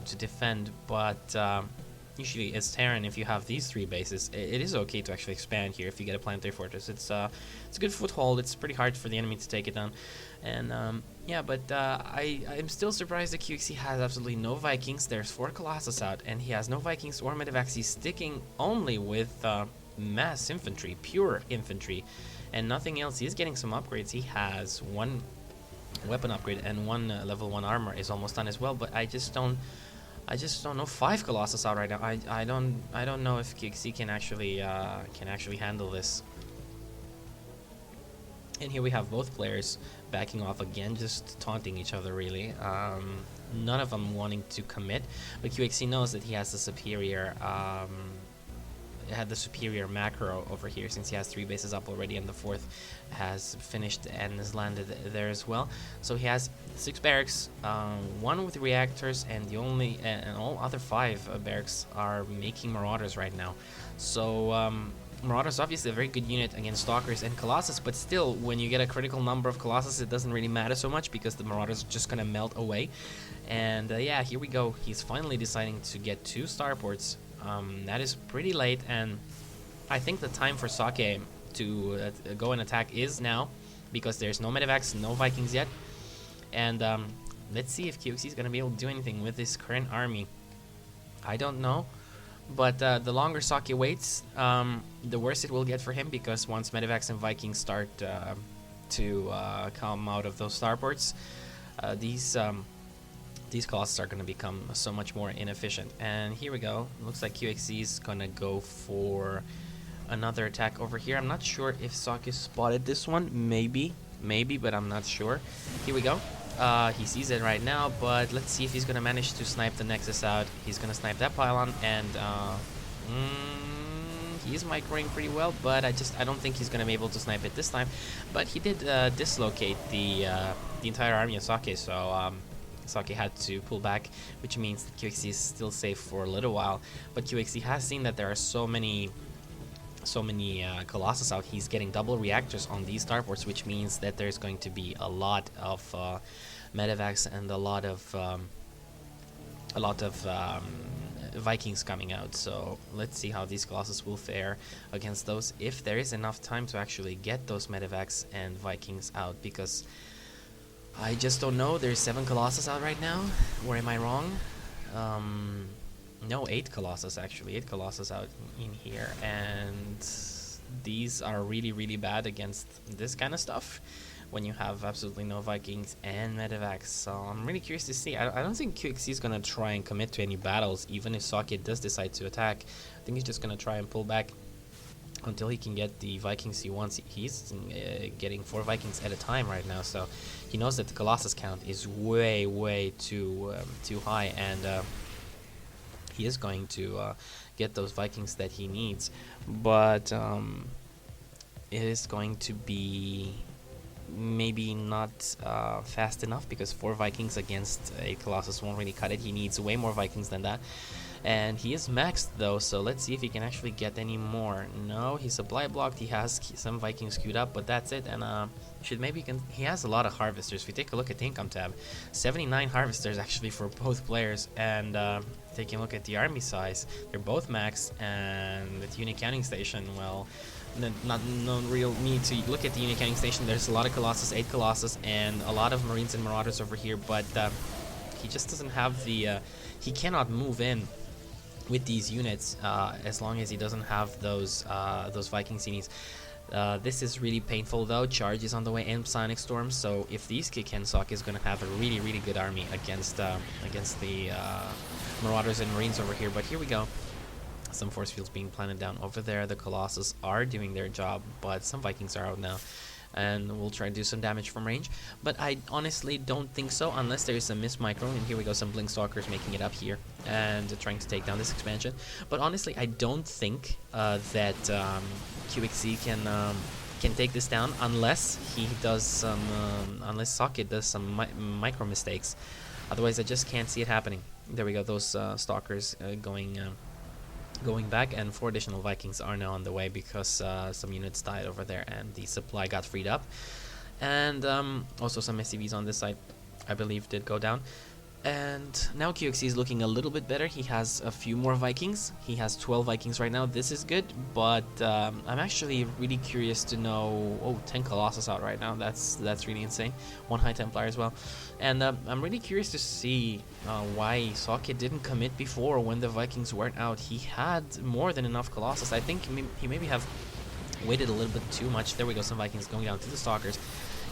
to defend, but usually as Terran, if you have these 3 bases, it is okay to actually expand here if you get a planetary fortress. It's a good foothold. It's pretty hard for the enemy to take it down, and yeah, but I'm still surprised that QXC has absolutely no Vikings. There's 4 Colossus out, and he has no Vikings or Medivacs. He's sticking only with mass infantry, pure infantry, and nothing else. He's getting some upgrades. He has 1 weapon upgrade and 1 level 1 armor is almost done as well, but I just don't know. 5 Colossus out right now. I don't know if QXC can actually handle this. And here we have both players backing off again, just taunting each other really. None of them wanting to commit, but QXC knows that he has the superior macro over here, since he has 3 bases up already and the 4th has finished and is landed there as well. So he has 6 barracks, 1 with reactors, and all other 5 barracks are making Marauders right now. So Marauders obviously a very good unit against Stalkers and Colossus, but still, when you get a critical number of Colossus, it doesn't really matter so much because the Marauders are just gonna melt away. And yeah, here we go. He's finally deciding to get 2 starports. That is pretty late, and I think the time for Socke to go and attack is now, because there's no Medivacs, no Vikings yet. And let's see if QXC is going to be able to do anything with this current army. I don't know, but the longer Socke waits, the worse it will get for him, because once Medivacs and Vikings start to come out of those starports, these Colossus are going to become so much more inefficient. And here we go. Looks like QXC is going to go for another attack over here. I'm not sure if Socke spotted this one. Maybe, but I'm not sure. Here we go. He sees it right now, but let's see if he's going to manage to snipe the Nexus out. He's going to snipe that pylon, and he's microing pretty well, but I don't think he's going to be able to snipe it this time. But he did dislocate the entire army of Socke, so Socke had to pull back, which means that QXC is still safe for a little while. But QXC has seen that there are so many Colossus out. He's getting double reactors on these starports, which means that there's going to be a lot of Medivacs and a lot of Vikings coming out. So let's see how these Colossus will fare against those, if there is enough time to actually get those Medivacs and Vikings out, because I just don't know. There's 7 Colossus out right now, or am I wrong? No, 8 Colossus actually. 8 Colossus out in here, and these are really, really bad against this kind of stuff when you have absolutely no Vikings and Medivacs. So I'm really curious to see. I don't think QXC is gonna try and commit to any battles, even if Socke does decide to attack. I think he's just gonna try and pull back until he can get the Vikings he wants. He's getting 4 Vikings at a time right now, so he knows that the Colossus count is way too high, and he is going to get those Vikings that he needs. But it is going to be maybe not fast enough, because 4 Vikings against a Colossus won't really cut it. He needs way more Vikings than that. And he is maxed though, so let's see if he can actually get any more. No, he's supply blocked. He has some Vikings queued up, but that's it. And he has a lot of harvesters. If we take a look at the income tab, 79 harvesters actually for both players. And taking a look at the army size, they're both maxed. And the unit counting station, well, no real need to look at the unit counting station. There's a lot of Colossus, 8 Colossus, and a lot of Marines and Marauders over here, but he just doesn't have the he cannot move in with these units as long as he doesn't have those Vikings he needs. This is really painful though. Charge is on the way and Psionic Storm, so if these kick in, Socke is going to have a really good army against the Marauders and Marines over here. But here we go. Some force fields being planted down over there. The Colossus are doing their job, but some Vikings are out now, and we'll try to do some damage from range. But I honestly don't think so, unless there's a miss micro. And here we go, some Blink Stalkers making it up here and trying to take down this expansion. But honestly, I don't think that QXC can take this down unless he does some unless Socke does some micro mistakes. Otherwise, I just can't see it happening. There we go, those Stalkers going back, and 4 additional Vikings are now on the way, because some units died over there and the supply got freed up. And also some SCVs on this side, I believe, did go down. And now QXC is looking a little bit better. He has a few more Vikings. He has 12 Vikings right now. This is good, but I'm actually really curious to know... Oh, 10 Colossus out right now. That's really insane. 1 High Templar as well. And I'm really curious to see why Socke didn't commit before when the Vikings weren't out. He had more than enough Colossus. I think he maybe have waited a little bit too much. There we go, some Vikings going down to the Stalkers.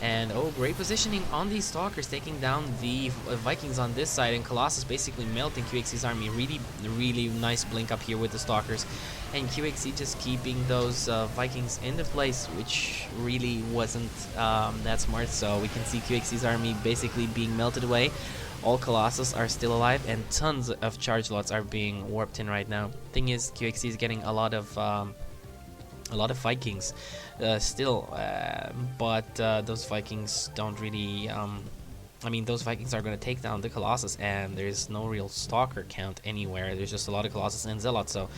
And oh, great positioning on these Stalkers, taking down the Vikings on this side, and Colossus basically melting QXC's army. Really nice blink up here with the Stalkers, and QXC just keeping those Vikings in the place, which really wasn't that smart. So we can see QXC's army basically being melted away. All Colossus are still alive, and tons of charge lots are being warped in right now. Thing is, QXC is getting a lot of Vikings still, but those Vikings don't really I mean, those Vikings are going to take down the Colossus, and there's no real Stalker count anywhere. There's just a lot of Colossus and Zealots, so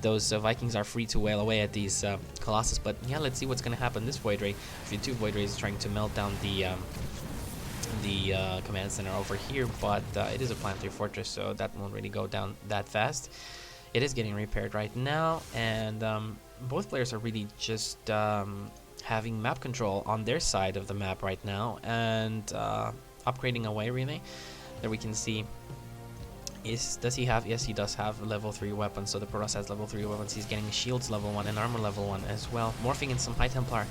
those Vikings are free to wail away at these Colossus. But yeah, let's see what's going to happen this Void Ray. Actually, 2 Void Rays trying to melt down the command center over here, but it is a planetary fortress, so that won't really go down that fast. It is getting repaired right now, and both players are really just having map control on their side of the map right now, and upgrading away really. There we can see, does he have, yes he does have level 3 weapons. So the Protoss has level 3 weapons. He's getting shields level 1 and armor level 1 as well, morphing in some High Templar.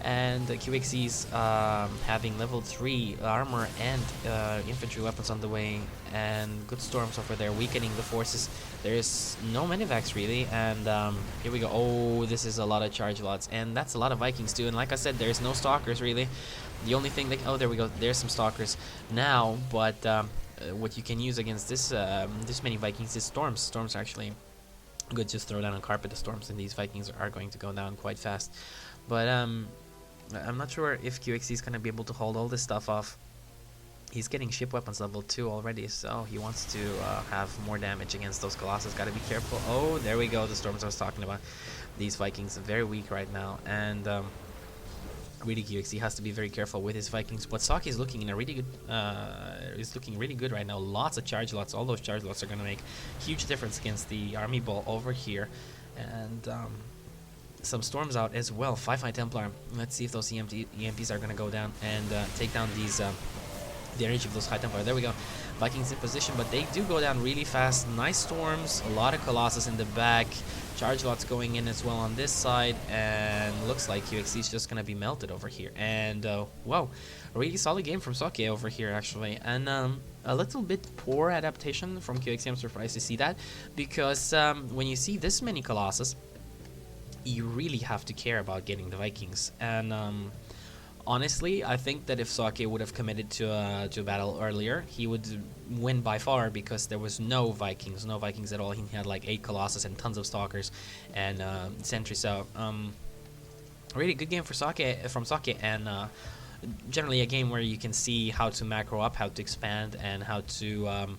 And QXC's having level 3 armor and infantry weapons on the way, and good storms over there, weakening the forces. There's no medivacs really, and here we go. Oh, this is a lot of charge lots, and that's a lot of Vikings too. And like I said, there's no Stalkers really. The only thing that, oh, there we go, there's some Stalkers now, but what you can use against this many Vikings is storms. Storms are actually good. Just throw down a carpet of storms, and these Vikings are going to go down quite fast. But I'm not sure if QXC is going to be able to hold all this stuff off. He's getting ship weapons level 2 already, so he wants to have more damage against those Colossus. Got to be careful. Oh, there we go, the storms I was talking about. These Vikings are very weak right now, and really QXC has to be very careful with his Vikings. But Socke is looking in a really good, is looking really good right now. Lots of charge lots. All those charge lots are going to make huge difference against the army ball over here, and some storms out as well. 5 High Templar. Let's see if those EMPs are going to go down and take down these the energy of those High Templar. There we go. Vikings in position, but they do go down really fast. Nice storms, a lot of Colossus in the back, charge lots going in as well on this side, and looks like QXC is just going to be melted over here. And wow, a really solid game from Socke over here actually, and a little bit poor adaptation from QXC. I'm surprised to see that, because when you see this many Colossus, you really have to care about getting the Vikings. And honestly, I think that if Socke would have committed to a battle earlier, he would win by far, because there was no Vikings at all. He had like 8 Colossus and tons of Stalkers and Sentry. So really good game for from Socke, and generally a game where you can see how to macro up, how to expand, and how to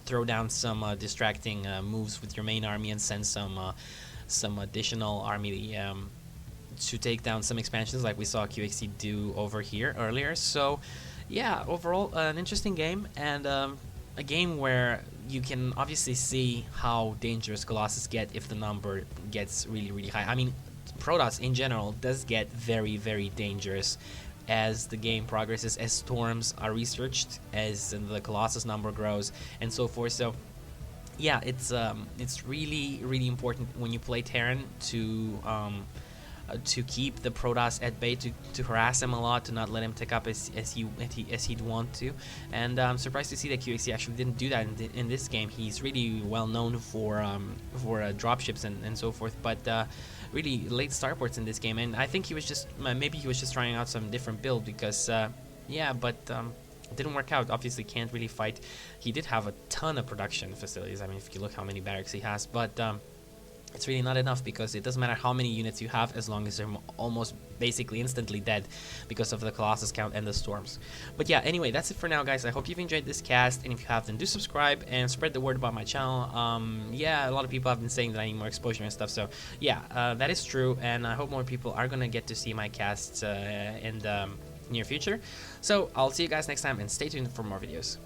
throw down some distracting moves with your main army, and send some additional army to take down some expansions like we saw QXC do over here earlier. So yeah, overall an interesting game, and a game where you can obviously see how dangerous Colossus get if the number gets really high. I mean, Protoss in general does get very dangerous as the game progresses, as storms are researched, as the Colossus number grows, and so forth. So yeah, it's really important when you play Terran to keep the Protoss at bay, to harass him a lot, to not let him take up as he'd want to. And I'm surprised to see that QXC actually didn't do that in this game. He's really well known for dropships and so forth, but really late starports in this game. And I think he was just, maybe he was just trying out some different build, because yeah, but it didn't work out. Obviously can't really fight. He did have a ton of production facilities. I mean, if you look how many barracks he has, but it's really not enough, because it doesn't matter how many units you have as long as they're almost basically instantly dead because of the Colossus count and the storms. But yeah, anyway, that's it for now, guys. I hope you've enjoyed this cast, and if you have, then do subscribe and spread the word about my channel. Yeah, a lot of people have been saying that I need more exposure and stuff, so yeah, that is true, and I hope more people are gonna get to see my casts, and near future. So I'll see you guys next time, and stay tuned for more videos.